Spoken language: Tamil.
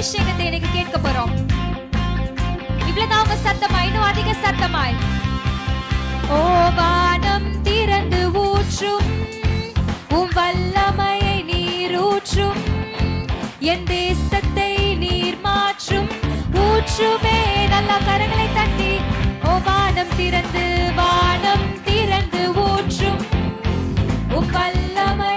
அபிஷேகத்தை எனக்கு கேட்க போறோம். இவ்வளவுதான் உங்க சத்தமாய், இன்னும் அதிக சத்தமாய். ஓ வானம் திறந்து ஊற்றும், உம் வல்லமையை நீர் ஊற்றும், என் தேசத்தை நீர் மாற்றும். ஊற்றுமே, நல்ல கரங்களை தட்டி. ஓ வானம் திறந்து ஊற்றும், உம் வல்லமை